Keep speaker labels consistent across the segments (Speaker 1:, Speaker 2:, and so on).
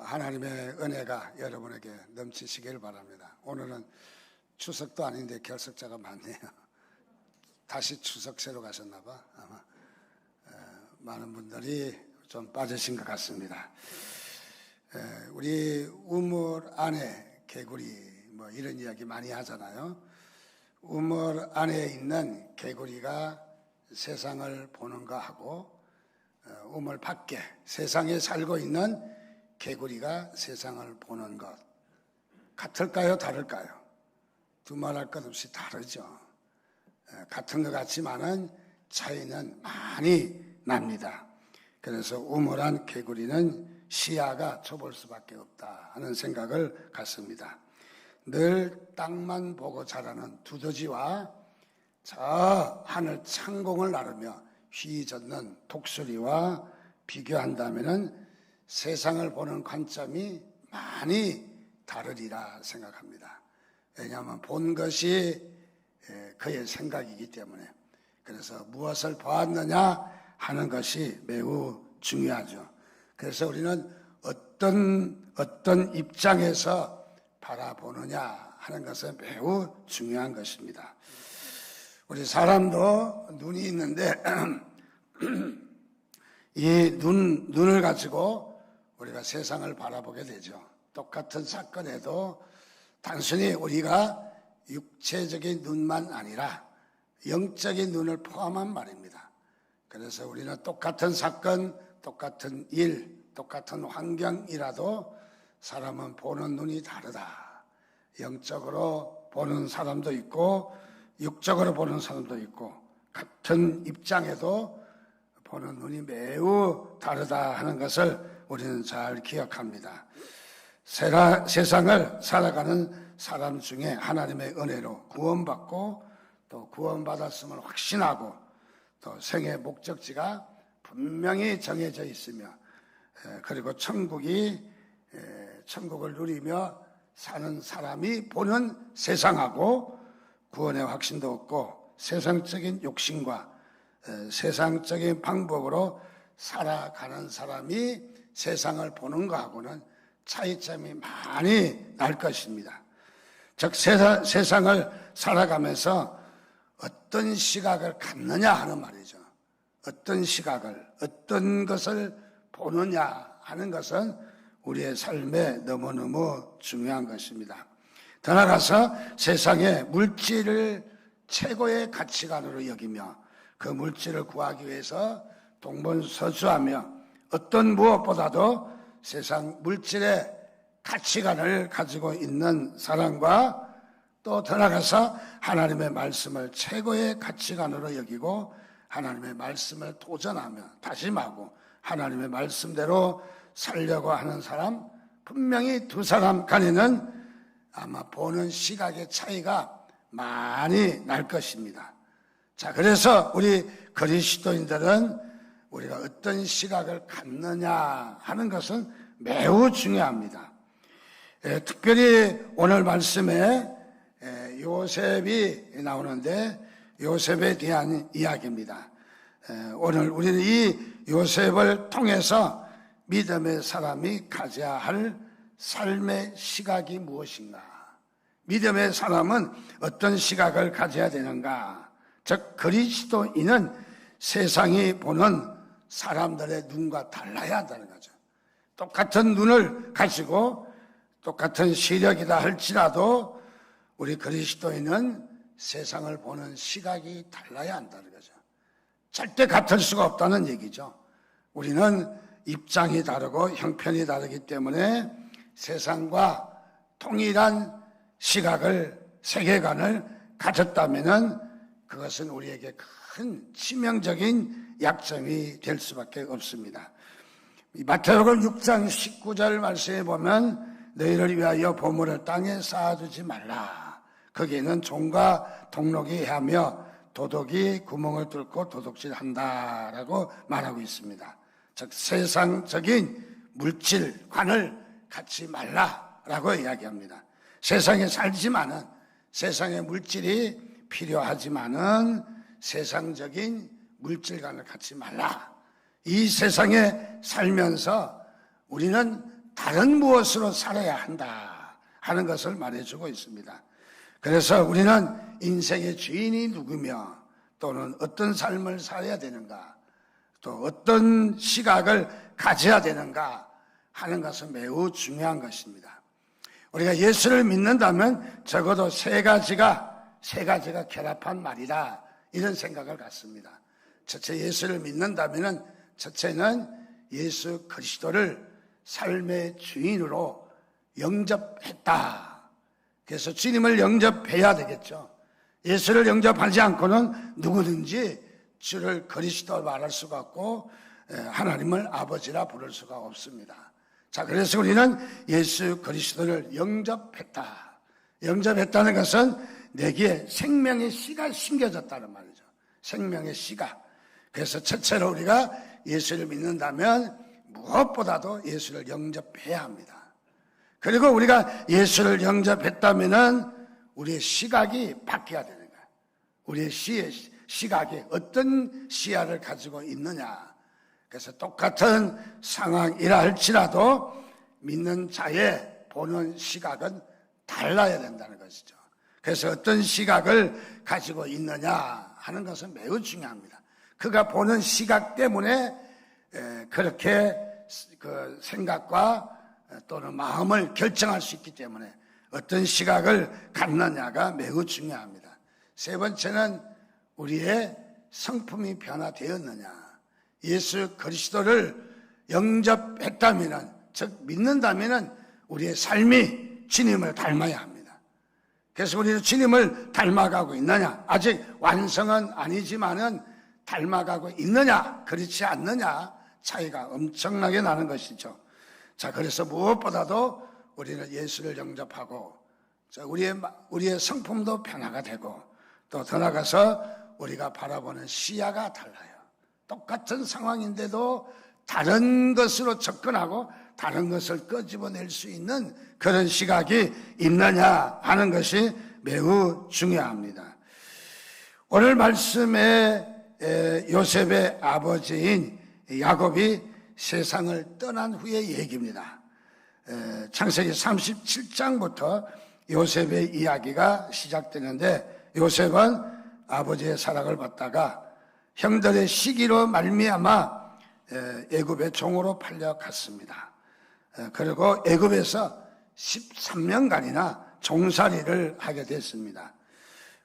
Speaker 1: 하나님의 은혜가 여러분에게 넘치시길 바랍니다. 오늘은 추석도 아닌데 결석자가 많네요. 다시 추석새로 가셨나 봐. 아마 많은 분들이 좀 빠지신 것 같습니다. 우리 우물 안에 개구리 뭐 이런 이야기 많이 하잖아요. 우물 안에 있는 개구리가 세상을 보는 거하고 우물 밖에 세상에 살고 있는 개구리가 세상을 보는 것 같을까요? 다를까요? 두말할 것 없이 다르죠. 같은 것 같지만은 차이는 많이 납니다. 그래서 우물안 개구리는 시야가 좁을 수밖에 없다 하는 생각을 갖습니다. 늘 땅만 보고 자라는 두더지와 저 하늘 창공을 나르며 휘젓는 독수리와 비교한다면은 세상을 보는 관점이 많이 다르리라 생각합니다. 왜냐하면 본 것이 그의 생각이기 때문에. 그래서 무엇을 보았느냐 하는 것이 매우 중요하죠. 그래서 우리는 어떤 입장에서 바라보느냐 하는 것은 매우 중요한 것입니다. 우리 사람도 눈이 있는데 이 눈을 가지고 우리가 세상을 바라보게 되죠. 똑같은 사건에도 단순히 우리가 육체적인 눈만 아니라 영적인 눈을 포함한 말입니다. 그래서 우리는 똑같은 사건, 똑같은 일, 똑같은 환경이라도 사람은 보는 눈이 다르다. 영적으로 보는 사람도 있고 육적으로 보는 사람도 있고 같은 입장에도 보는 눈이 매우 다르다 하는 것을 우리는 잘 기억합니다. 세상을 살아가는 사람 중에 하나님의 은혜로 구원받고 또 구원받았음을 확신하고 또 생의 목적지가 분명히 정해져 있으며 그리고 천국을 누리며 사는 사람이 보는 세상하고 구원의 확신도 없고 세상적인 욕심과 세상적인 방법으로 살아가는 사람이 세상을 보는 것하고는 차이점이 많이 날 것입니다. 즉 세상을 살아가면서 어떤 시각을 갖느냐 하는 말이죠. 어떤 시각을, 어떤 것을 보느냐 하는 것은 우리의 삶에 너무너무 중요한 것입니다. 더 나아가서 세상의 물질을 최고의 가치관으로 여기며 그 물질을 구하기 위해서 동분서주하며 어떤 무엇보다도 세상 물질의 가치관을 가지고 있는 사람과 또 더 나아가서 하나님의 말씀을 최고의 가치관으로 여기고 하나님의 말씀을 도전하며 다짐하고 하나님의 말씀대로 살려고 하는 사람, 분명히 두 사람 간에는 아마 보는 시각의 차이가 많이 날 것입니다. 자, 그래서 우리 그리스도인들은 우리가 어떤 시각을 갖느냐 하는 것은 매우 중요합니다. 특별히 오늘 말씀에 요셉이 나오는데 요셉에 대한 이야기입니다. 오늘 우리는 이 요셉을 통해서 믿음의 사람이 가져야 할 삶의 시각이 무엇인가? 믿음의 사람은 어떤 시각을 가져야 되는가? 즉 그리스도인은 세상이 보는 사람들의 눈과 달라야 한다는 거죠. 똑같은 눈을 가지고 똑같은 시력이다 할지라도 우리 그리스도인은 세상을 보는 시각이 달라야 한다는 거죠. 절대 같을 수가 없다는 얘기죠. 우리는 입장이 다르고 형편이 다르기 때문에 세상과 동일한 시각을, 세계관을 가졌다면은 그것은 우리에게 큰 치명적인 약점이 될 수밖에 없습니다. 마태복음 6장 19절 말씀에 보면 너희를 위하여 보물을 땅에 쌓아두지 말라. 거기에는 종과 동록이 하며 도둑이 구멍을 뚫고 도둑질한다라고 말하고 있습니다. 즉 세상적인 물질관을 갖지 말라라고 이야기합니다. 세상에 살지만은 세상의 물질이 필요하지만은 세상적인 물질관을 갖지 말라. 이 세상에 살면서 우리는 다 다른 무엇으로 살아야 한다 하는 것을 말해주고 있습니다. 그래서 우리는 인생의 주인이 누구며 또는 어떤 삶을 살아야 되는가, 또 어떤 시각을 가져야 되는가 하는 것은 매우 중요한 것입니다. 우리가 예수를 믿는다면 적어도 세 가지가 결합한 말이다, 이런 생각을 갖습니다. 첫째, 예수를 믿는다면 첫째는 예수 그리스도를 삶의 주인으로 영접했다. 그래서 주님을 영접해야 되겠죠. 예수를 영접하지 않고는 누구든지 주를 그리스도 말할 수가 없고 하나님을 아버지라 부를 수가 없습니다. 자, 그래서 우리는 예수 그리스도를 영접했다. 영접했다는 것은 내게 생명의 씨가 심겨졌다는 말이죠. 생명의 씨가. 그래서 첫째로 우리가 예수를 믿는다면 무엇보다도 예수를 영접해야 합니다. 그리고 우리가 예수를 영접했다면은 우리의 시각이 바뀌어야 되는 거예요. 우리의 시각이 어떤 시야를 가지고 있느냐. 그래서 똑같은 상황이라 할지라도 믿는 자의 보는 시각은 달라야 된다는 것이죠. 그래서 어떤 시각을 가지고 있느냐 하는 것은 매우 중요합니다. 그가 보는 시각 때문에 그렇게 그 생각과 또는 마음을 결정할 수 있기 때문에 어떤 시각을 갖느냐가 매우 중요합니다. 세 번째는 우리의 성품이 변화되었느냐. 예수 그리스도를 영접했다면, 즉 믿는다면 우리의 삶이 주님을 닮아야 합니다. 그래서 우리는 주님을 닮아가고 있느냐, 아직 완성은 아니지만은 닮아가고 있느냐, 그렇지 않느냐 차이가 엄청나게 나는 것이죠. 자, 그래서 무엇보다도 우리는 예수를 영접하고 우리의 성품도 변화가 되고 또 더 나아가서 우리가 바라보는 시야가 달라요. 똑같은 상황인데도 다른 것으로 접근하고 다른 것을 끄집어낼 수 있는 그런 시각이 있느냐 하는 것이 매우 중요합니다. 오늘 말씀에 요셉의 아버지인 야곱이 세상을 떠난 후의 얘기입니다. 창세기 37장부터 요셉의 이야기가 시작되는데, 요셉은 아버지의 사랑을 받다가 형들의 시기로 말미암아 애굽의 종으로 팔려갔습니다. 그리고 애굽에서 13년간이나 종살이를 하게 됐습니다.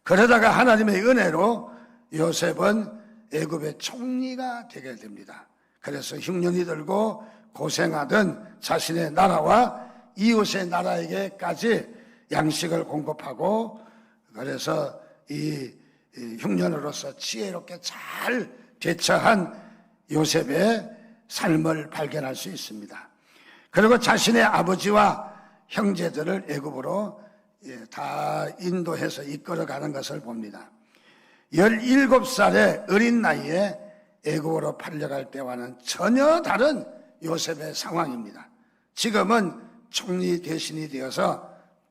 Speaker 1: 그러다가 하나님의 은혜로 요셉은 애굽의 총리가 되게 됩니다. 그래서 흉년이 들고 고생하던 자신의 나라와 이웃의 나라에게까지 양식을 공급하고, 그래서 이 흉년으로서 지혜롭게 잘 대처한 요셉의 삶을 발견할 수 있습니다. 그리고 자신의 아버지와 형제들을 애굽으로 다 인도해서 이끌어가는 것을 봅니다. 17살의 어린 나이에 애굽으로 팔려갈 때와는 전혀 다른 요셉의 상황입니다. 지금은 총리 대신이 되어서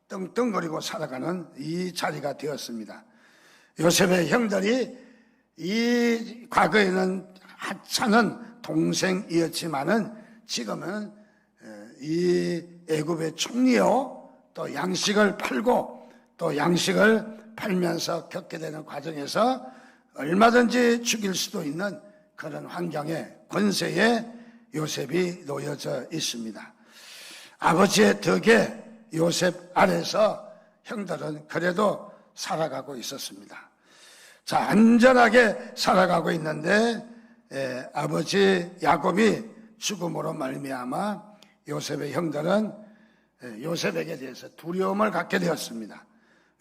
Speaker 1: 떵떵거리고 살아가는 이 자리가 되었습니다. 요셉의 형들이 이 과거에는 하찮은 동생이었지만은 지금은 이 애굽의 총리요, 또 양식을 팔고 또 양식을 팔면서 겪게 되는 과정에서 얼마든지 죽일 수도 있는 그런 환경에, 권세에 요셉이 놓여져 있습니다. 아버지의 덕에 요셉 아래서 형들은 그래도 살아가고 있었습니다. 자, 안전하게 살아가고 있는데 아버지 야곱이 죽음으로 말미암아 요셉의 형들은 요셉에게 대해서 두려움을 갖게 되었습니다.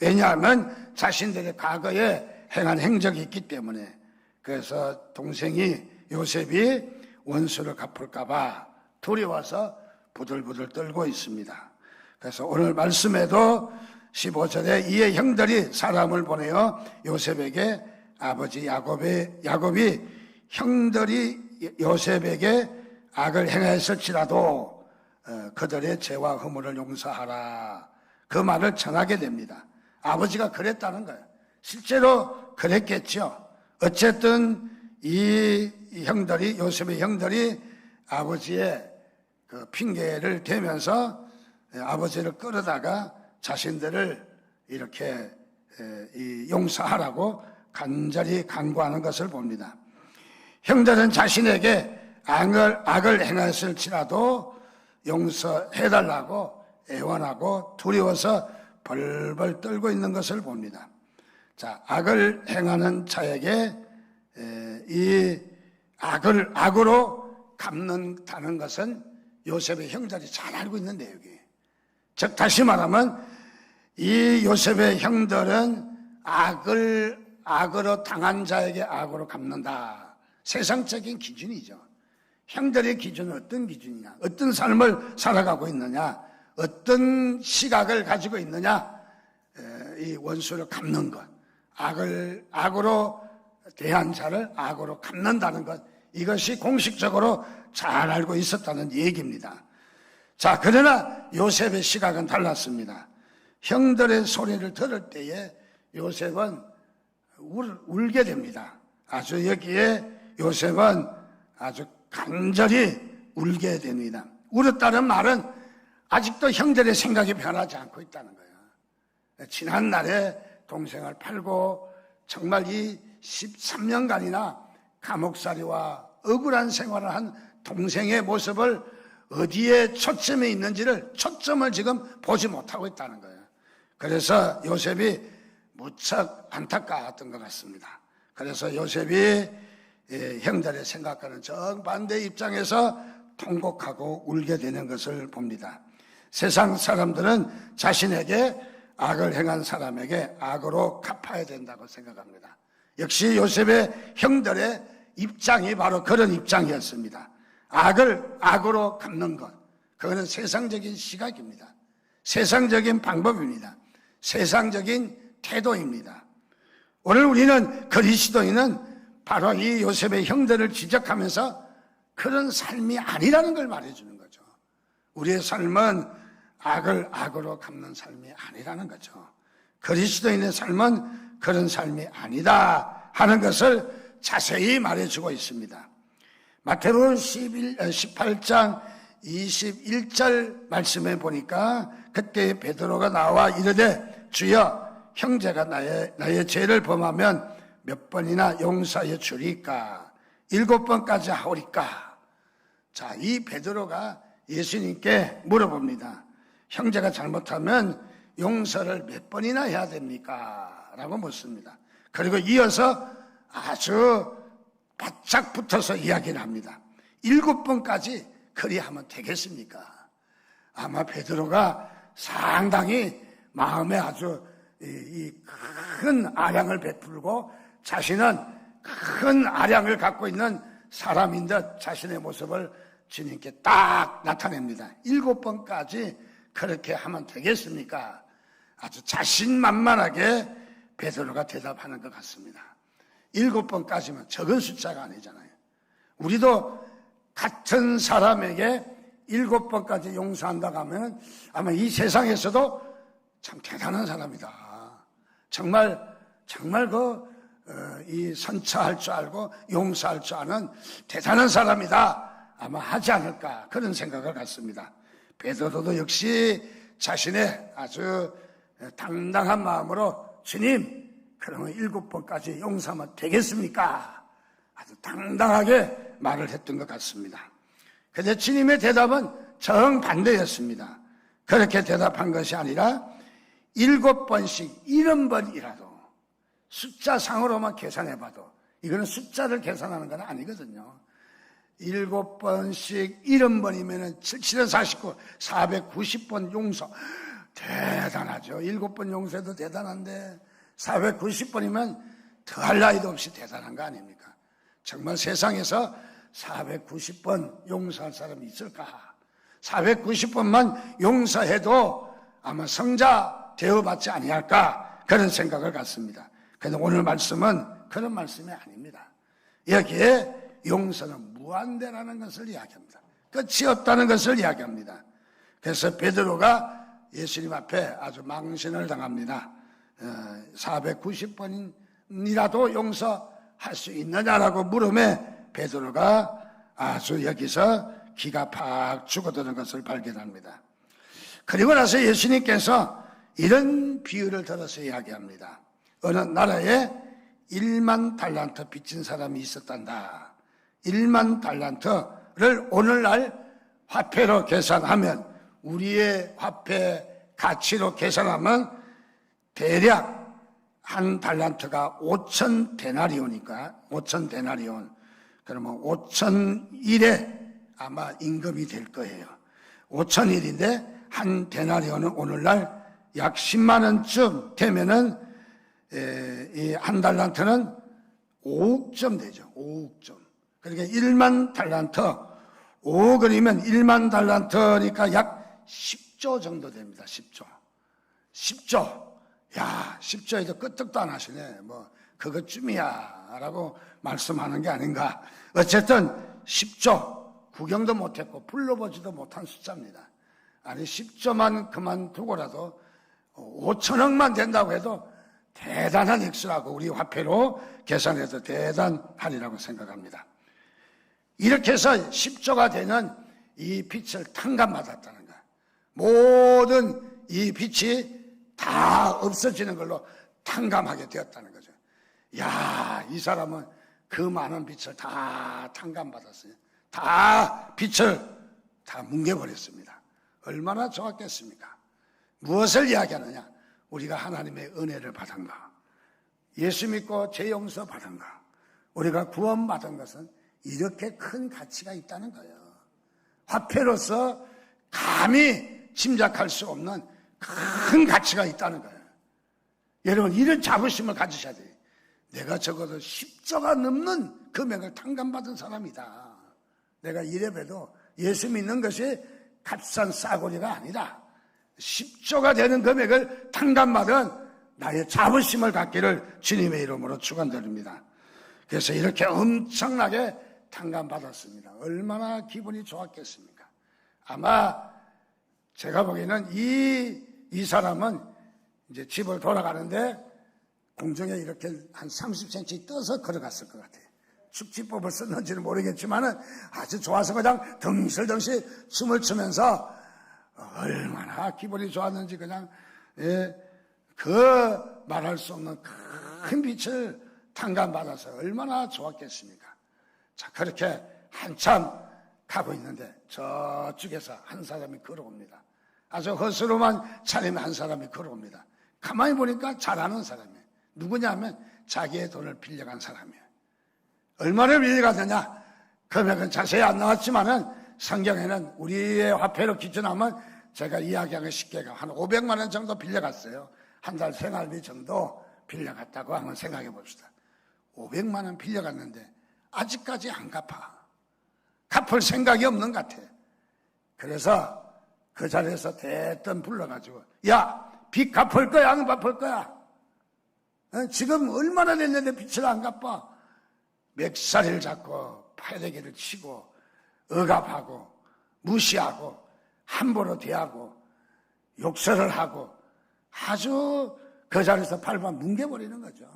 Speaker 1: 왜냐하면 자신들의 과거에 행한 행적이 있기 때문에. 그래서 동생이 요셉이 원수를 갚을까 봐 두려워서 부들부들 떨고 있습니다. 그래서 오늘 말씀에도 15절에 이에 형들이 사람을 보내어 요셉에게 아버지 야곱이 형들이 요셉에게 악을 행했을지라도 그들의 죄와 허물을 용서하라, 그 말을 전하게 됩니다. 아버지가 그랬다는 거예요. 실제로 그랬겠죠. 어쨌든 이 형들이, 요셉의 형들이 아버지의 그 핑계를 대면서 아버지를 끌어다가 자신들을 이렇게 용서하라고 간절히 간구하는 것을 봅니다. 형들은 자신에게 악을 행했을지라도 용서해달라고 애원하고 두려워서 벌벌 떨고 있는 것을 봅니다. 자, 악을 행하는 자에게 이 악으로 갚는다는 것은 요셉의 형들이 잘 알고 있는 내용이에요. 즉 다시 말하면 이 요셉의 형들은 악으로 당한 자에게 악으로 갚는다. 세상적인 기준이죠. 형들의 기준은 어떤 기준이냐, 어떤 삶을 살아가고 있느냐, 어떤 시각을 가지고 있느냐, 이 원수를 갚는 것, 악으로 대한 자를 악으로 갚는다는 것, 이것이 공식적으로 잘 알고 있었다는 얘기입니다. 자, 그러나 요셉의 시각은 달랐습니다. 형들의 소리를 들을 때에 요셉은 울게 됩니다. 아주 여기에 요셉은 아주 간절히 울게 됩니다. 울었다는 말은 아직도 형들의 생각이 변하지 않고 있다는 거예요. 지난날에 동생을 팔고 정말 이 13년간이나 감옥살이와 억울한 생활을 한 동생의 모습을 어디에 초점이 있는지를 초점을 지금 보지 못하고 있다는 거예요. 그래서 요셉이 무척 안타까웠던 것 같습니다. 그래서 요셉이 형들의 생각과는 정반대 입장에서 통곡하고 울게 되는 것을 봅니다. 세상 사람들은 자신에게 악을 행한 사람에게 악으로 갚아야 된다고 생각합니다. 역시 요셉의 형들의 입장이 바로 그런 입장이었습니다. 악을 악으로 갚는 것, 그거는 세상적인 시각입니다. 세상적인 방법입니다. 세상적인 태도입니다. 오늘 우리는 그리스도인은 바로 이 요셉의 형들을 지적하면서 그런 삶이 아니라는 걸 말해주는 거죠. 우리의 삶은 악을 악으로 갚는 삶이 아니라는 거죠. 그리스도인의 삶은 그런 삶이 아니다 하는 것을 자세히 말해주고 있습니다. 마태복음 18장 21절 말씀에 보니까 그때 베드로가 나와 이르되 주여 형제가 나의 죄를 범하면 몇 번이나 용서해 주리까? 7번까지 하오리까? 자, 이 베드로가 예수님께 물어봅니다. 형제가 잘못하면 용서를 몇 번이나 해야 됩니까? 라고 묻습니다. 그리고 이어서 아주 바짝 붙어서 이야기를 합니다. 7번까지 그리하면 되겠습니까? 아마 베드로가 상당히 마음에 아주 큰 아량을 베풀고 자신은 큰 아량을 갖고 있는 사람인 듯 자신의 모습을 주님께 딱 나타냅니다. 7번까지 그렇게 하면 되겠습니까? 아주 자신만만하게 베드로가 대답하는 것 같습니다. 7번까지면 적은 숫자가 아니잖아요. 우리도 같은 사람에게 7번까지 용서한다고 하면 아마 이 세상에서도 참 대단한 사람이다. 정말 이 선처할 줄 알고 용서할 줄 아는 대단한 사람이다. 아마 하지 않을까 그런 생각을 갖습니다. 베드로도 역시 자신의 아주 당당한 마음으로 주님, 그러면 7번까지 용서하면 되겠습니까? 아주 당당하게 말을 했던 것 같습니다. 그런데 주님의 대답은 정반대였습니다. 그렇게 대답한 것이 아니라 7번씩 70번이라도 숫자상으로만 계산해봐도 이거는 숫자를 계산하는 건 아니거든요. 7번씩 70번이면 7, 49, 490번 용서. 대단하죠. 7번 용서도 대단한데 490번이면 더할 나위도 없이 대단한 거 아닙니까? 정말 세상에서 490번 용서할 사람이 있을까? 490번만 용서해도 아마 성자 대우받지 아니할까? 그런 생각을 갖습니다. 그런데 오늘 말씀은 그런 말씀이 아닙니다. 여기에 용서는 무한대라는 것을 이야기합니다. 끝이 없다는 것을 이야기합니다. 그래서 베드로가 예수님 앞에 아주 망신을 당합니다. 490번이라도 용서할 수 있느냐라고 물음에 베드로가 아주 여기서 기가 팍 죽어드는 것을 발견합니다. 그리고 나서 예수님께서 이런 비유를 들어서 이야기합니다. 어느 나라에 1만 달란트 빚진 사람이 있었단다. 1만 달란트를 오늘날 화폐로 계산하면, 우리의 화폐 가치로 계산하면 대략 한 달란트가 5천 데나리온이니까 5천 데나리온, 그러면 5,000일에 아마 임금이 될 거예요. 5,000일인데 한 데나리온은 오늘날 약 10만 원쯤 되면은 이 한 달란트는 5억점 되죠. 5억점. 그러니까 1만 달란트, 5억이면 1만 달란트니까 약 10조 정도 됩니다. 10조. 10조. 야, 10조에도 끄떡도 안 하시네. 뭐 그것쯤이야 라고 말씀하는 게 아닌가. 어쨌든 10조, 구경도 못했고 불러보지도 못한 숫자입니다. 아니 10조만 그만두고라도 5천억만 된다고 해도 대단한 액수라고, 우리 화폐로 계산해도 대단하리라고 생각합니다. 이렇게 해서 10조가 되는 이 빚을 탕감받았다는 거야. 모든 이 빚이 다 없어지는 걸로 탕감하게 되었다는 거죠. 야, 이 사람은 그 많은 빚을 다 탕감받았어요. 다 빚을 다 뭉개버렸습니다. 얼마나 좋았겠습니까? 무엇을 이야기하느냐? 우리가 하나님의 은혜를 받은가, 예수 믿고 죄 용서 받은가, 우리가 구원받은 것은 이렇게 큰 가치가 있다는 거예요. 화폐로서 감히 짐작할 수 없는 큰 가치가 있다는 거예요. 여러분, 이런 자부심을 가지셔야 돼요. 내가 적어도 10조가 넘는 금액을 탕감받은 사람이다. 내가 이래봬도 예수 믿는 것이 값싼 싸구리가 아니라 10조가 되는 금액을 탕감받은 나의 자부심을 갖기를 주님의 이름으로 축원드립니다. 그래서 이렇게 엄청나게 탕감받았습니다. 얼마나 기분이 좋았겠습니까? 아마 제가 보기에는 이 사람은 이제 집을 돌아가는데 공중에 이렇게 한 30cm 떠서 걸어갔을 것 같아요. 축지법을 썼는지는 모르겠지만은 아주 좋아서 그냥 덩실덩실 춤을 추면서 얼마나 기분이 좋았는지 그냥 그 말할 수 없는 큰 빛을 탕감받아서 얼마나 좋았겠습니까? 자, 그렇게 한참 가고 있는데 저쪽에서 한 사람이 걸어옵니다. 아주 허스로만 차림의 한 사람이 걸어옵니다. 가만히 보니까 잘하는 사람이에요. 누구냐면 자기의 돈을 빌려간 사람이에요. 얼마를 빌려갔느냐? 금액은 자세히 안 나왔지만은 성경에는 우리의 화폐로 기준하면 제가 이야기하기 쉽게 한 500만 원 정도 빌려갔어요. 한 달 생활비 정도 빌려갔다고 한번 생각해 봅시다. 500만 원 빌려갔는데 아직까지 안 갚아. 갚을 생각이 없는 것 같아. 그래서 그 자리에서 대뜸 불러가지고, 야, 빚 갚을 거야, 안 갚을 거야? 지금 얼마나 됐는데 빚을 안 갚아? 멱살을 잡고 팔대기를 치고 억압하고 무시하고 함부로 대하고 욕설을 하고 아주 그 자리에서 팔만 뭉개버리는 거죠.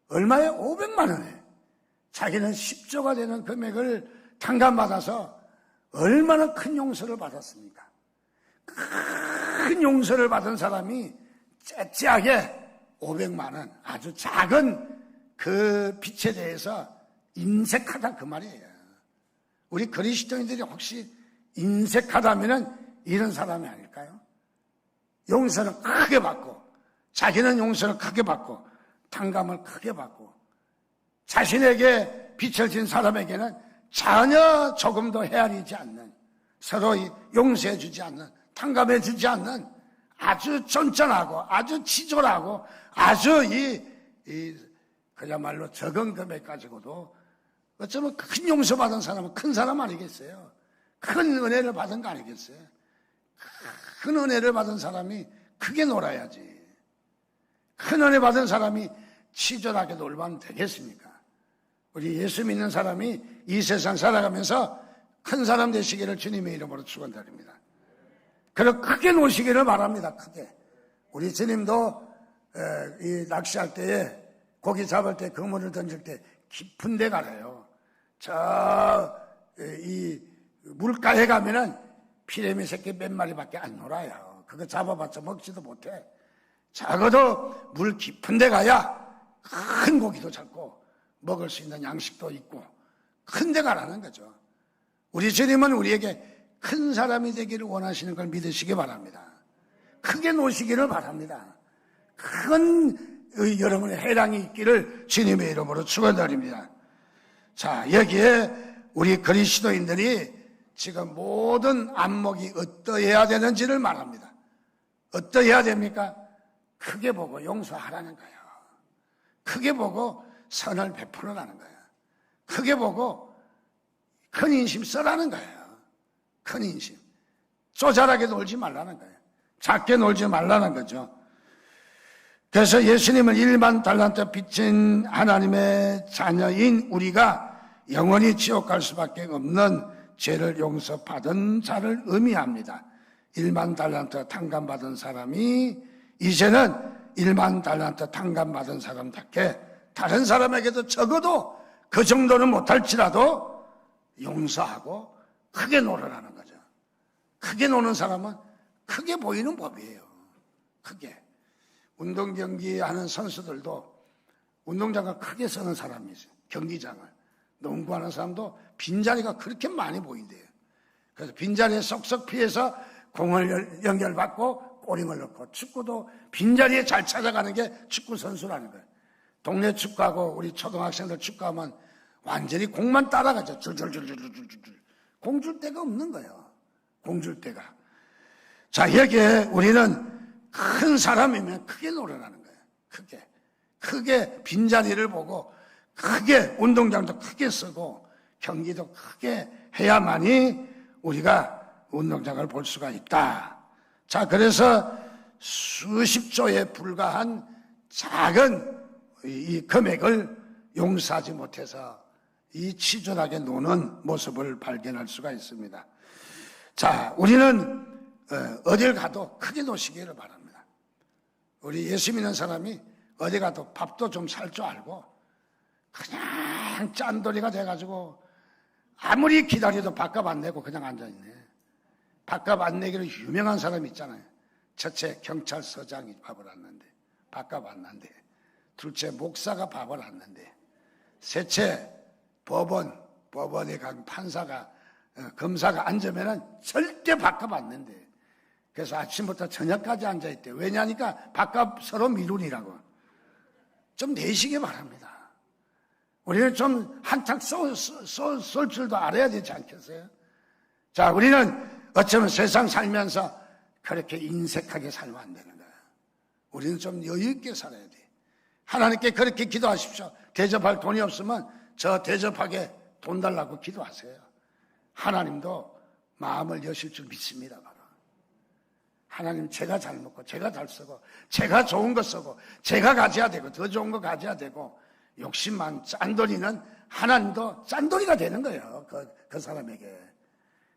Speaker 1: 얼마에? 500만 원에. 자기는 10조가 되는 금액을 탕감받아서 얼마나 큰 용서를 받았습니까? 큰 용서를 받은 사람이 째째하게 500만 원, 아주 작은 그 빚에 대해서 인색하다 그 말이에요. 우리 그리스도인들이 혹시 인색하다면 이런 사람이 아닐까요? 용서는 크게 받고, 자기는 용서를 크게 받고, 탕감을 크게 받고, 자신에게 빚을 진 사람에게는 전혀 조금도 헤아리지 않는, 서로 용서해 주지 않는, 탕감해 주지 않는 아주 쫀쫀하고 아주 치졸하고 아주 그야말로 적은 금액 가지고도 어쩌면 큰 용서받은 사람은 큰 사람 아니겠어요? 큰 은혜를 받은 거 아니겠어요? 큰 은혜를 받은 사람이 크게 놀아야지. 큰 은혜 받은 사람이 치졸하게 놀면 되겠습니까? 우리 예수 믿는 사람이 이 세상 살아가면서 큰 사람 되시기를 주님의 이름으로 축원드립니다. 그리고 크게 노시기를 바랍니다. 크게. 우리 주님도 이 낚시할 때에 고기 잡을 때 그물을 던질 때 깊은 데 가래요. 이 물가에 가면은 피레미 새끼 몇 마리밖에 안 놀아요. 그거 잡아봤자 먹지도 못해. 적어도 물 깊은 데 가야 큰 고기도 잡고 먹을 수 있는 양식도 있고 큰 데 가라는 거죠. 우리 주님은 우리에게 큰 사람이 되기를 원하시는 걸 믿으시기 바랍니다. 크게 노시기를 바랍니다. 큰 여러분의 해랑이 있기를 주님의 이름으로 축원드립니다. 자, 여기에 우리 그리스도인들이 지금 모든 안목이 어떠해야 되는지를 말합니다. 어떠해야 됩니까? 크게 보고 용서하라는 거예요. 크게 보고 선을 베풀어라는 거예요. 크게 보고 큰 인심 써라는 거예요. 큰 인심. 쪼잘하게 놀지 말라는 거예요. 작게 놀지 말라는 거죠. 그래서 예수님은 1만 달란트 빚진 하나님의 자녀인 우리가 영원히 지옥 갈 수밖에 없는 죄를 용서받은 자를 의미합니다. 1만 달란트 탕감받은 사람이 이제는 1만 달란트 탕감받은 사람답게 다른 사람에게도 적어도 그 정도는 못할지라도 용서하고 크게 놀으라는 거죠. 크게 노는 사람은 크게 보이는 법이에요. 크게. 운동 경기 하는 선수들도 운동장을 크게 쓰는 사람이 있어요. 경기장을. 농구하는 사람도 빈자리가 그렇게 많이 보인대요. 그래서 빈자리에 쏙쏙 피해서 공을 연결받고 꼬링을 넣고, 축구도 빈자리에 잘 찾아가는 게 축구 선수라는 거예요. 동네 축구하고 우리 초등학생들 축구하면 완전히 공만 따라가죠. 줄줄줄줄줄줄. 공 줄 데가 없는 거예요. 공 줄 데가. 자, 여기에 우리는 큰 사람이면 크게 노래라는 거예요. 크게 빈자리를 보고 크게 운동장도 크게 쓰고 경기도 크게 해야만이 우리가 운동장을 볼 수가 있다. 자, 그래서 수십조에 불과한 작은 이 금액을 용서하지 못해서 이 치졸하게 노는 모습을 발견할 수가 있습니다. 자, 우리는 어딜 가도 크게 노시기를 바랍니다. 우리 예수 믿는 사람이 어디 가도 밥도 좀 살 줄 알고 그냥 짠돌이가 돼가지고 아무리 기다려도 밥값 안 내고 그냥 앉아있네. 밥값 안 내기로 유명한 사람이 있잖아요. 첫째 경찰서장이 밥을 안 낸대. 밥값 안 난대. 둘째 목사가 밥을 안 낸대. 셋째 법원에 간 판사가 검사가 앉으면은 절대 밥값 안 낸대. 그래서 아침부터 저녁까지 앉아있대. 왜냐니까 밥값 서로 미루니라고. 좀 내시기 바랍니다. 우리는 좀 한탕 쏠 줄도 알아야 되지 않겠어요? 자, 우리는 어쩌면 세상 살면서 그렇게 인색하게 살면 안 되는 거야. 우리는 좀 여유 있게 살아야 돼. 하나님께 그렇게 기도하십시오. 대접할 돈이 없으면 저 대접하게 돈 달라고 기도하세요. 하나님도 마음을 여실 줄 믿습니다. 바로. 하나님, 제가 잘 먹고 제가 잘 쓰고 제가 좋은 거 쓰고 제가 가져야 되고 더 좋은 거 가져야 되고 욕심만 짠돌이는 하나님도 짠돌이가 되는 거예요. 그 사람에게.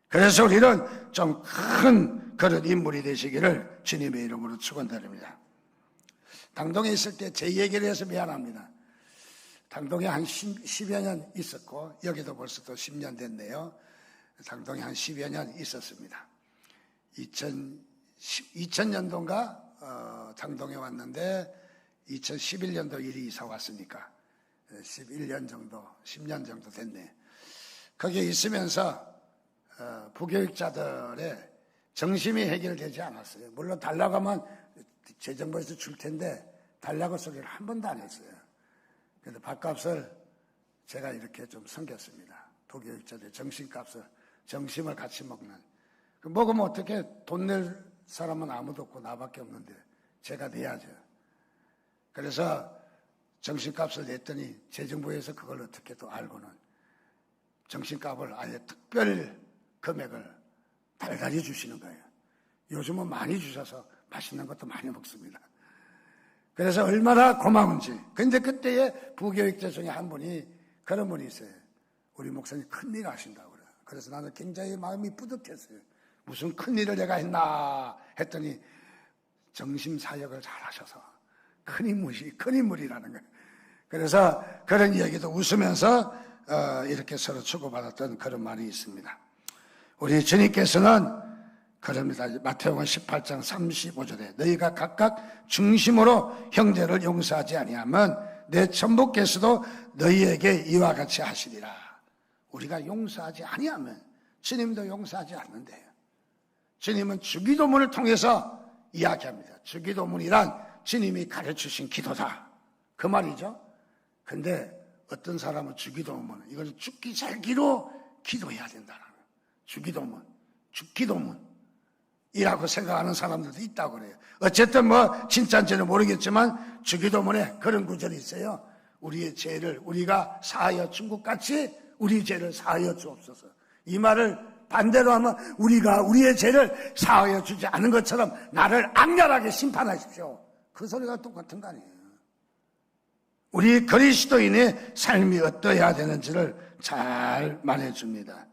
Speaker 1: 그래서 우리는 좀 큰 그런 인물이 되시기를 주님의 이름으로 축원드립니다. 당동에 있을 때 제 얘기를 해서 미안합니다. 당동에 한 10여 년 있었고 여기도 벌써 또 10년 됐네요. 당동에 한 10여 년 있었습니다. 2000년도인가 당동에 왔는데 2011년도 일이 이사 왔으니까 11년 정도, 10년 정도 됐네. 거기에 있으면서 부교육자들의 정심이 해결되지 않았어요. 물론 달라고 하면 재정부에서 줄 텐데 달라고 소리를 한 번도 안 했어요. 그래서 밥값을 제가 이렇게 좀 섬겼습니다. 부교육자들 정신값을, 정심을 같이 먹는. 먹으면 어떻게 돈 낼 사람은 아무도 없고 나밖에 없는데 제가 내야죠. 그래서 정신값을 냈더니 재정부에서 그걸 어떻게 또 알고는 정신값을 아예 특별 금액을 달달이 주시는 거예요. 요즘은 많이 주셔서 맛있는 것도 많이 먹습니다. 그래서 얼마나 고마운지. 근데 그때에 부교육자 중에 한 분이 그런 분이 있어요. 우리 목사님 큰일 하신다고 그래요. 그래서 나는 굉장히 마음이 뿌듯했어요. 무슨 큰일을 내가 했나 했더니 정심사역을 잘 하셔서 큰 인물이라는 거예요. 그래서 그런 이야기도 웃으면서 이렇게 서로 주고받았던 그런 말이 있습니다. 우리 주님께서는 그럽니다. 마태복음 18장 35절에 너희가 각각 중심으로 형제를 용서하지 아니하면 내 천부께서도 너희에게 이와 같이 하시리라. 우리가 용서하지 아니하면 주님도 용서하지 않는데요. 주님은 주기도문을 통해서 이야기합니다. 주기도문이란 주님이 가르치신 기도다, 그 말이죠. 근데 어떤 사람은 주기도문, 이걸 죽기 살기로 기도해야 된다는 거예요. 주기도문, 죽기도문이라고 생각하는 사람들도 있다고 그래요. 어쨌든 뭐 진짜인지는 모르겠지만 주기도문에 그런 구절이 있어요. 우리의 죄를 우리가 사하여 준 것 같이 우리 죄를 사하여 주옵소서. 이 말을 반대로 하면 우리가 우리의 죄를 사하여 주지 않은 것처럼 나를 악랄하게 심판하십시오. 그 소리가 똑같은 거 아니에요. 우리 그리스도인의 삶이 어떠해야 되는지를 잘 말해줍니다.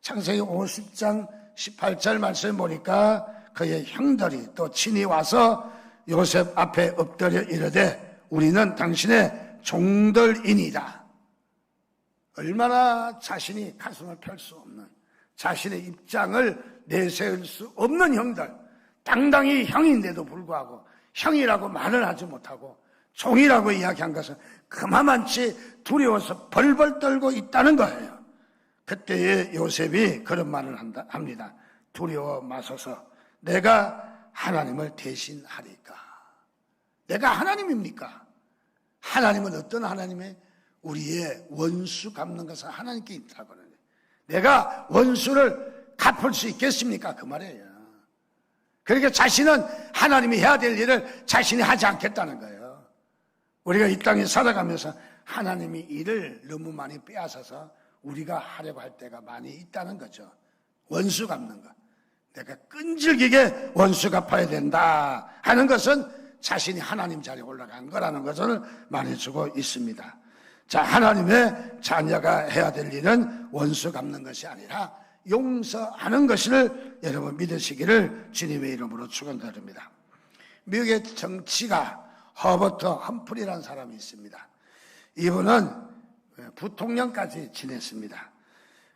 Speaker 1: 창세기 50장 18절 말씀 보니까 그의 형들이 또 친히 와서 요셉 앞에 엎드려 이르되 우리는 당신의 종들이니이다. 얼마나 자신이 가슴을 펼 수 없는, 자신의 입장을 내세울 수 없는 형들, 당당히 형인데도 불구하고 형이라고 말을 하지 못하고 종이라고 이야기한 것은 그만치 두려워서 벌벌 떨고 있다는 거예요. 그때에 요셉이 그런 말을 합니다. 두려워 마소서. 내가 하나님을 대신하리까. 내가 하나님입니까? 하나님은 어떤 하나님의? 우리의 원수 갚는 것은 하나님께 있다고 그러네. 내가 원수를 갚을 수 있겠습니까? 그 말이에요. 그러니까 자신은 하나님이 해야 될 일을 자신이 하지 않겠다는 거예요. 우리가 이 땅에 살아가면서 하나님이 일을 너무 많이 빼앗아서 우리가 하려고 할 때가 많이 있다는 거죠. 원수 갚는 것. 내가 끈질기게 원수 갚아야 된다 하는 것은 자신이 하나님 자리에 올라간 거라는 것을 말해주고 있습니다. 자, 하나님의 자녀가 해야 될 일은 원수 갚는 것이 아니라 용서하는 것을 여러분 믿으시기를 주님의 이름으로 축원드립니다. 미국의 정치가 허버트 험프리라는 사람이 있습니다. 이분은 부통령까지 지냈습니다.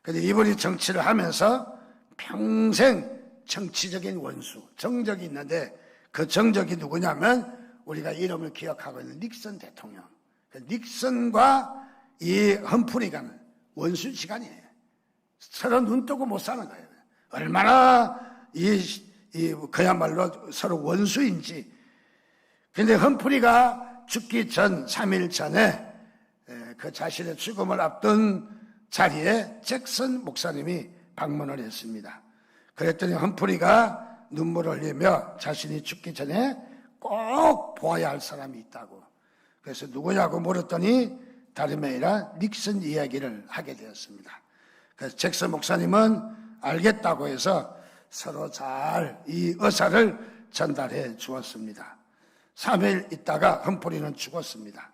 Speaker 1: 그런데 이분이 정치를 하면서 평생 정치적인 원수, 정적이 있는데 그 정적이 누구냐면 우리가 이름을 기억하고 있는 닉슨 대통령. 닉슨과 이 험프리가는 원수지간이에요. 서로 눈 뜨고 못 사는 거예요. 얼마나 그야말로 서로 원수인지. 근데 험프리가 죽기 전 3일 전에 그 자신의 죽음을 앞둔 자리에 잭슨 목사님이 방문을 했습니다. 그랬더니 험프리가 눈물을 흘리며 자신이 죽기 전에 꼭 보아야 할 사람이 있다고. 그래서 누구냐고 물었더니 다름이 아니라 닉슨 이야기를 하게 되었습니다. 그래서 잭슨 목사님은 알겠다고 해서 서로 잘 이 의사를 전달해 주었습니다. 3일 있다가 험프리는 죽었습니다.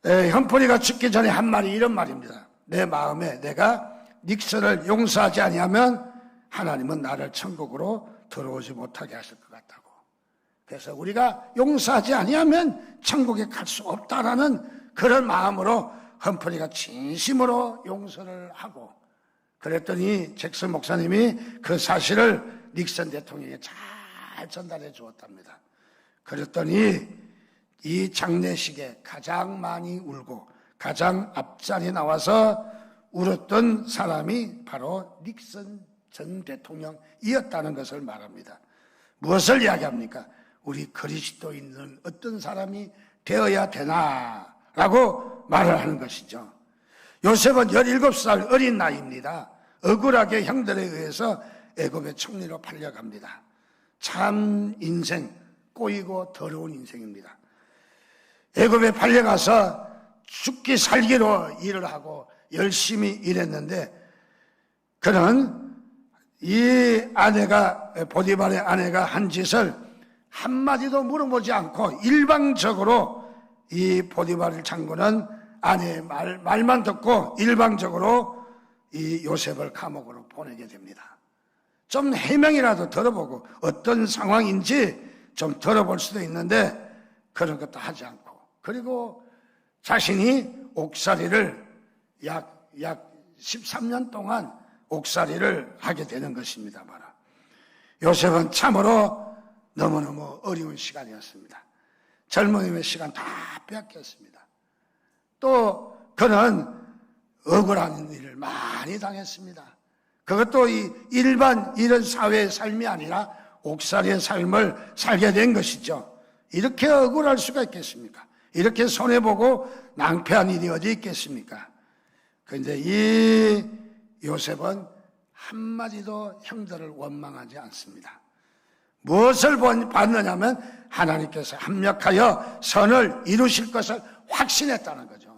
Speaker 1: 험프리가 죽기 전에 한 말이 이런 말입니다. 내 마음에 내가 닉슨을 용서하지 아니하면 하나님은 나를 천국으로 들어오지 못하게 하실 것 같다고. 그래서 우리가 용서하지 아니하면 천국에 갈 수 없다라는 그런 마음으로 험프리가 진심으로 용서를 하고, 그랬더니 잭슨 목사님이 그 사실을 닉슨 대통령에게 잘 전달해 주었답니다. 그랬더니 이 장례식에 가장 많이 울고 가장 앞자리에 나와서 울었던 사람이 바로 닉슨 전 대통령이었다는 것을 말합니다. 무엇을 이야기합니까? 우리 그리스도인은 어떤 사람이 되어야 되나라고 말을 하는 것이죠. 요셉은 17살 어린 나이입니다. 억울하게 형들에 의해서 애굽의 총리로 팔려갑니다. 참 인생, 꼬이고 더러운 인생입니다. 애굽에 팔려가서 죽기 살기로 일을 하고 열심히 일했는데, 그는 이 아내가, 보디발의 아내가 한 짓을 한마디도 물어보지 않고 일방적으로 이 보디발 장군은 아내의 말만 듣고 일방적으로 이 요셉을 감옥으로 보내게 됩니다. 좀 해명이라도 들어보고 어떤 상황인지 좀 들어볼 수도 있는데 그런 것도 하지 않고, 그리고 자신이 옥살이를 약 13년 동안 옥살이를 하게 되는 것입니다. 바로 요셉은 참으로 너무너무 어려운 시간이었습니다. 젊은이의 시간 다 뺏겼습니다. 또 그는 억울한 일을 많이 당했습니다. 그것도 이 일반 이런 사회의 삶이 아니라 옥살이의 삶을 살게 된 것이죠. 이렇게 억울할 수가 있겠습니까? 이렇게 손해보고 낭패한 일이 어디 있겠습니까? 그런데 이 요셉은 한마디도 형들을 원망하지 않습니다. 무엇을 봤느냐면 하나님께서 합력하여 선을 이루실 것을 확신했다는 거죠.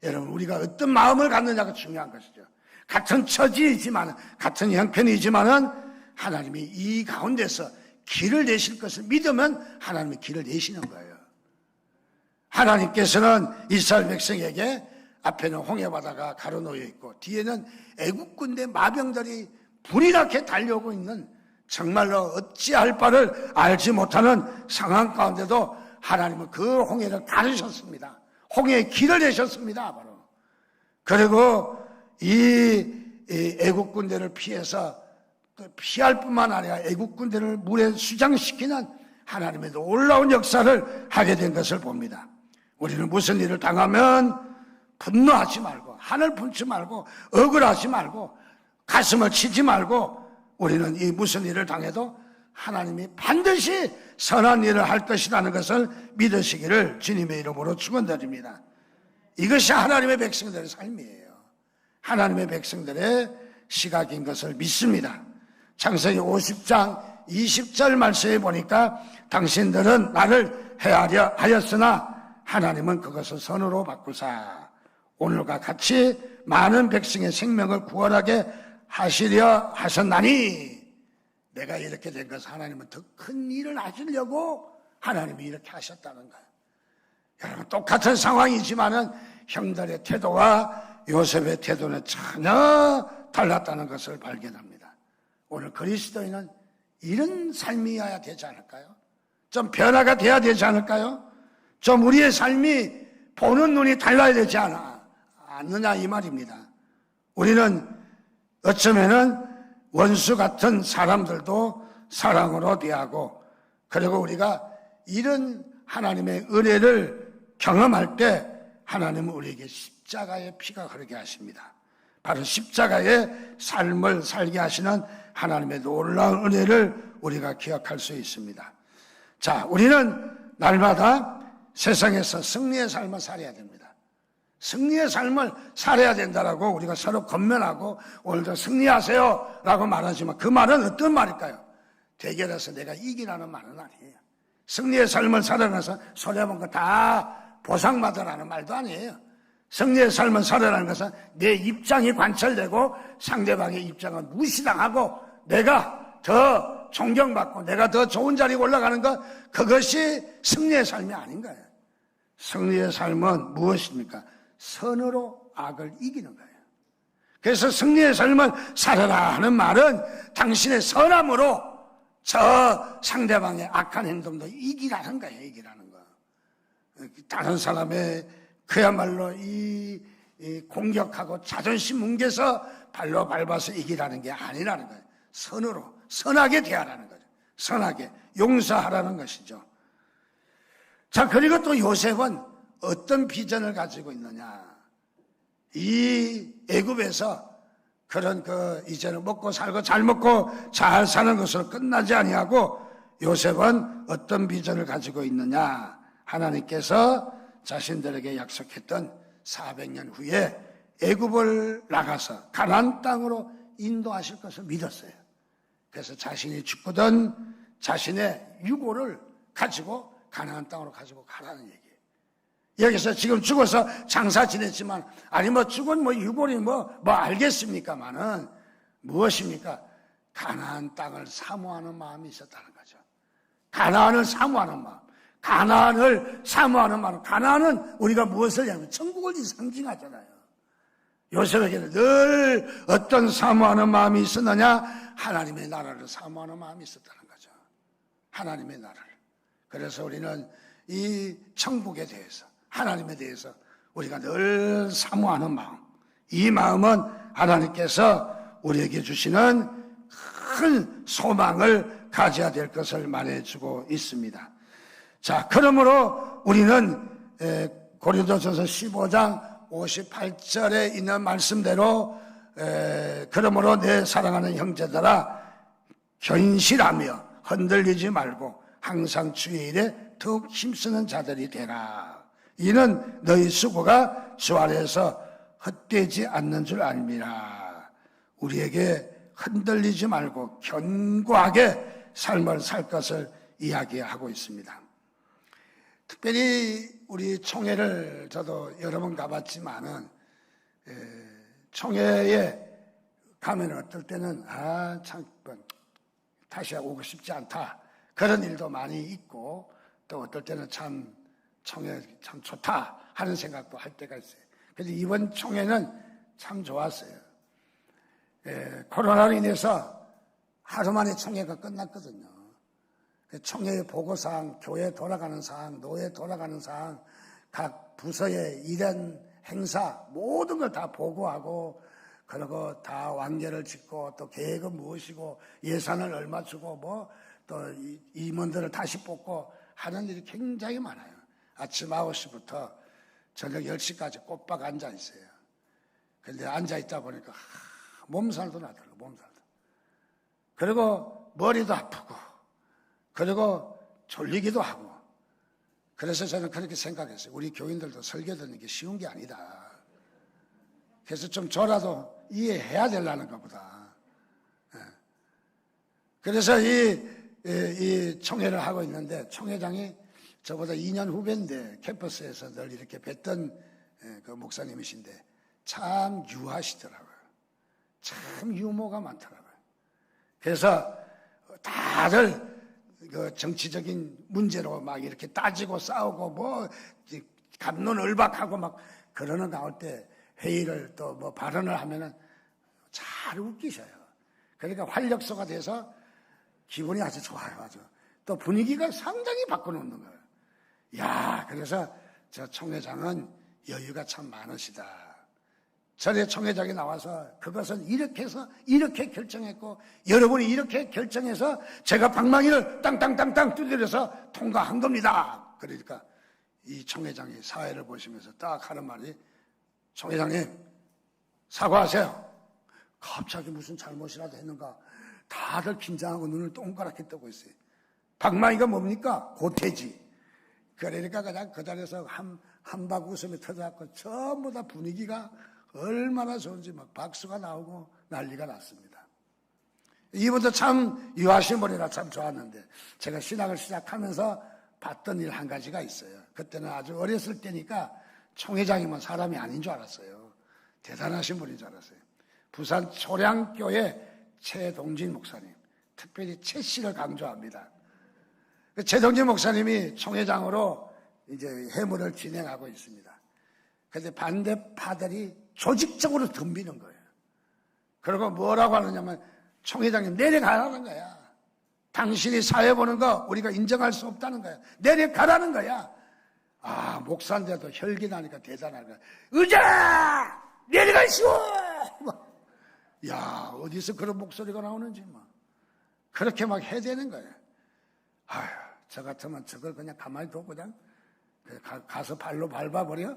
Speaker 1: 여러분, 우리가 어떤 마음을 갖느냐가 중요한 것이죠. 같은 처지이지만, 같은 형편이지만은 하나님이 이 가운데서 길을 내실 것을 믿으면 하나님이 길을 내시는 거예요. 하나님께서는 이스라엘 백성에게 앞에는 홍해바다가 가로놓여 있고 뒤에는 애국 군대 마병들이 불이 나게 달려오고 있는 정말로 어찌할 바를 알지 못하는 상황 가운데도 하나님은 그 홍해를 가르셨습니다. 홍해의 길을 내셨습니다. 바로. 그리고 이 애국 군대를 피해서 피할 뿐만 아니라 애국 군대를 물에 수장시키는 하나님의 놀라운 역사를 하게 된 것을 봅니다. 우리는 무슨 일을 당하면 분노하지 말고, 하늘 품지 말고, 억울하지 말고, 가슴을 치지 말고, 우리는 이 무슨 일을 당해도 하나님이 반드시 선한 일을 할 것이라는 것을 믿으시기를 주님의 이름으로 축원드립니다. 이것이 하나님의 백성들의 삶이에요. 하나님의 백성들의 시각인 것을 믿습니다. 창세기 50장 20절 말씀에 보니까 당신들은 나를 해하려 하였으나 하나님은 그것을 선으로 바꾸사 오늘과 같이 많은 백성의 생명을 구원하게 하시려 하셨나니, 내가 이렇게 된 것은 하나님은 더 큰 일을 하시려고 하나님이 이렇게 하셨다는 거예요. 여러분, 똑같은 상황이지만은 형들의 태도와 요셉의 태도는 전혀 달랐다는 것을 발견합니다. 오늘 그리스도인은 이런 삶이어야 되지 않을까요? 좀 변화가 돼야 되지 않을까요? 좀 우리의 삶이 보는 눈이 달라야 되지 않느냐 이 말입니다. 우리는 어쩌면은 원수 같은 사람들도 사랑으로 대하고, 그리고 우리가 이런 하나님의 은혜를 경험할 때 하나님은 우리에게 십자가의 피가 흐르게 하십니다. 바로 십자가의 삶을 살게 하시는 하나님의 놀라운 은혜를 우리가 기억할 수 있습니다. 자, 우리는 날마다 세상에서 승리의 삶을 살아야 됩니다. 승리의 삶을 살아야 된다라고 우리가 서로 권면하고 오늘도 승리하세요 라고 말하지만 그 말은 어떤 말일까요? 대결에서 내가 이기라는 말은 아니에요. 승리의 삶을 살아가서 손해본 거 다 보상받으라는 말도 아니에요. 승리의 삶을 살아가는 것은 내 입장이 관철되고 상대방의 입장은 무시당하고 내가 더 존경받고 내가 더 좋은 자리에 올라가는 것, 그것이 승리의 삶이 아닌가요? 승리의 삶은 무엇입니까? 선으로 악을 이기는 거예요. 그래서 승리의 삶을 살아라 하는 말은 당신의 선함으로 저 상대방의 악한 행동도 이기라는 거예요. 이기라는 거. 다른 사람의 그야말로 이 공격하고 자존심 뭉개서 발로 밟아서 이기라는 게 아니라는 거예요. 선으로, 선하게 대하라는 거죠. 선하게 용서하라는 것이죠. 자, 그리고 또 요셉은 어떤 비전을 가지고 있느냐. 이 애굽에서 그런 이제는 먹고 살고 잘 먹고 잘 사는 것으로 끝나지 아니하고 요셉은 어떤 비전을 가지고 있느냐. 하나님께서 자신들에게 약속했던 400년 후에 애굽을 나가서 가나안 땅으로 인도하실 것을 믿었어요. 그래서 자신이 죽거든 자신의 유고를 가지고 가나안 땅으로 가지고 가라는 얘기예요. 여기서 지금 죽어서 장사 지냈지만, 아니 죽은 유골이 알겠습니까만은 무엇입니까? 가나안 땅을 사모하는 마음이 있었다는 거죠. 가나안을 사모하는 마음. 가나안을 사모하는 마음. 가나안은 우리가 무엇을 얘기하면 천국을 상징하잖아요. 요셉에게는 늘 어떤 사모하는 마음이 있었느냐? 하나님의 나라를 사모하는 마음이 있었다는 거죠. 하나님의 나라를. 그래서 우리는 이 천국에 대해서, 하나님에 대해서 우리가 늘 사모하는 마음, 이 마음은 하나님께서 우리에게 주시는 큰 소망을 가져야 될 것을 말해주고 있습니다. 자, 그러므로 우리는 고린도전서 15장 58절에 있는 말씀대로 그러므로 내 사랑하는 형제들아 견실하며 흔들리지 말고 항상 주의 일에 더욱 힘쓰는 자들이 되라. 이는 너희 수고가 주 안에서 헛되지 않는 줄 알미라. 우리에게 흔들리지 말고 견고하게 삶을 살 것을 이야기하고 있습니다. 특별히 우리 총회를 저도 여러 번 가봤지만은 총회에 가면 어떨 때는 참 다시 오고 싶지 않다 그런 일도 많이 있고, 또 어떨 때는 참 총회 참 좋다 하는 생각도 할 때가 있어요. 그래서 이번 총회는 참 좋았어요. 코로나로 인해서 하루 만에 총회가 끝났거든요. 총회의 보고사항, 교회 돌아가는 사항, 노예 돌아가는 사항, 각 부서의 일행 행사 모든 걸 다 보고하고, 그리고 다 완결을 짓고, 또 계획은 무엇이고 예산을 얼마 주고 또 임원들을 다시 뽑고 하는 일이 굉장히 많아요. 아침 9시부터 저녁 10시까지 꼬박 앉아 있어요. 그런데 앉아 있다 보니까 몸살도 나더라고요. 몸살도. 그리고 머리도 아프고, 그리고 졸리기도 하고. 그래서 저는 그렇게 생각했어요. 우리 교인들도 설교 듣는 게 쉬운 게 아니다. 그래서 좀 저라도 이해해야 되려는가 보다. 그래서 이 총회를 하고 있는데, 총회장이 저보다 2년 후배인데 캠퍼스에서 늘 이렇게 뵀던 그 목사님이신데 참 유하시더라고요. 참 유머가 많더라고요. 그래서 다들 그 정치적인 문제로 막 이렇게 따지고 싸우고 갑론을박하고 막 그러는 나올 때 회의를 또 발언을 하면은 잘 웃기셔요. 그러니까 활력소가 돼서 기분이 아주 좋아요. 아주. 또 분위기가 상당히 바꿔놓는 거예요. 그래서 저 총회장은 여유가 참 많으시다. 전에 총회장이 나와서 그것은 이렇게 해서 이렇게 결정했고, 여러분이 이렇게 결정해서 제가 방망이를 땅땅땅땅 두드려서 통과한 겁니다. 그러니까 이 총회장이 사회를 보시면서 딱 하는 말이, 총회장님 사과하세요. 갑자기 무슨 잘못이라도 했는가? 다들 긴장하고 눈을 동그랗게 뜨고 있어요. 방망이가 뭡니까? 고태지. 그러니까 그냥 그 자리에서 한박 웃음이 터져갖고 전부 다 분위기가 얼마나 좋은지 막 박수가 나오고 난리가 났습니다. 이분도 참 유하신 분이라 참 좋았는데, 제가 신학을 시작하면서 봤던 일 한 가지가 있어요. 그때는 아주 어렸을 때니까 총회장이면 사람이 아닌 줄 알았어요. 대단하신 분인 줄 알았어요. 부산 초량교회 최동진 목사님, 특별히 최 씨를 강조합니다. 최동진 목사님이 총회장으로 이제 회무를 진행하고 있습니다. 그런데 반대파들이 조직적으로 덤비는 거예요. 그리고 뭐라고 하느냐면, 총회장님 내려가라는 거야. 당신이 사회 보는 거 우리가 인정할 수 없다는 거야. 내려가라는 거야. 목사인데도 혈기 나니까 대단한 거야. 의자! 내려가시오! 어디서 그런 목소리가 나오는지 그렇게 막 해대는 거예요. 저 같으면 저걸 그냥 가만히 두고 그냥 가서 발로 밟아버려?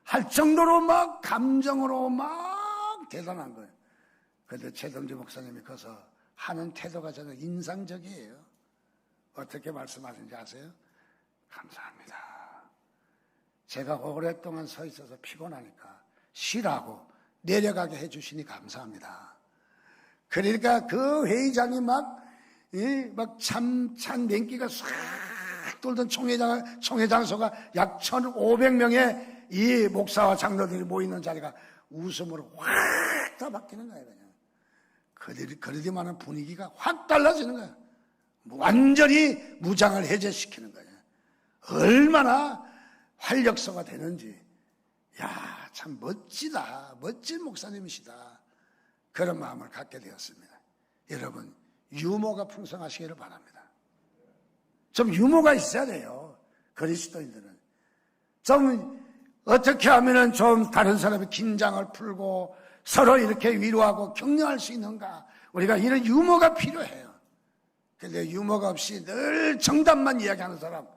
Speaker 1: 할 정도로 막 감정으로 막 대단한 거예요. 그런데 최동진 목사님이 거기서 하는 태도가 저는 인상적이에요. 어떻게 말씀하시는지 아세요? 감사합니다. 제가 오랫동안 서 있어서 피곤하니까 쉬라고 내려가게 해주시니 감사합니다. 그러니까 그 회의장이 막 찬 냉기가 싹 돌던 총회장소가 약 1,500명의 이 목사와 장로들이 모이는 자리가 웃음으로 확 다 바뀌는 거예요. 그냥 그러기만한 분위기가 확 달라지는 거예요. 완전히 무장을 해제시키는 거예요. 얼마나 활력소가 되는지. 참 멋지다. 멋진 목사님이시다. 그런 마음을 갖게 되었습니다. 여러분, 유머가 풍성하시기를 바랍니다. 좀 유머가 있어야 돼요. 그리스도인들은. 좀 어떻게 하면은 좀 다른 사람의 긴장을 풀고 서로 이렇게 위로하고 격려할 수 있는가? 우리가 이런 유머가 필요해요. 근데 유머가 없이 늘 정답만 이야기하는 사람,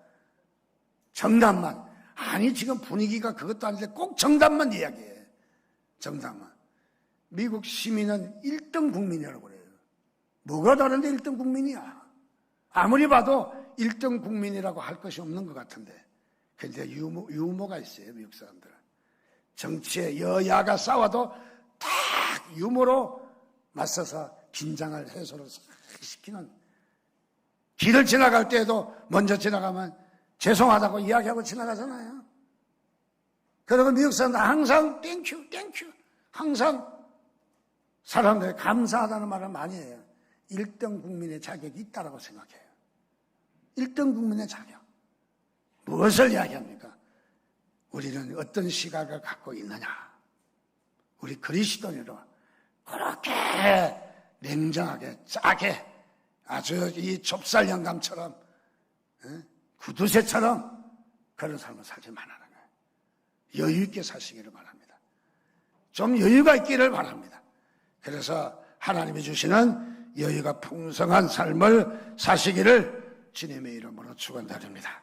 Speaker 1: 정답만. 아니 지금 분위기가 그것도 아닌데 꼭 정답만 이야기해. 정답만. 미국 시민은 1등 국민이라고 그래요. 뭐가 다른데 1등 국민이야? 아무리 봐도 1등 국민이라고 할 것이 없는 것 같은데. 근데 유머가 있어요, 미국 사람들은. 정치에 여야가 싸워도 딱 유머로 맞서서 긴장을 해소를 시키는. 길을 지나갈 때에도 먼저 지나가면 죄송하다고 이야기하고 지나가잖아요. 그리고 미국 사람들 항상 땡큐, 땡큐. 항상 사람들이 감사하다는 말을 많이 해요. 1등 국민의 자격이 있다고 생각해요. 1등 국민의 자격. 무엇을 이야기합니까? 우리는 어떤 시각을 갖고 있느냐. 우리 그리스도인으로 그렇게 냉정하게 짜게 아주 이 좁쌀 영감처럼 구두쇠처럼 그런 삶을 살지 말라는 거예요. 여유 있게 사시기를 바랍니다. 좀 여유가 있기를 바랍니다. 그래서 하나님이 주시는 여유가 풍성한 삶을 사시기를 주님의 이름으로 축원드립니다.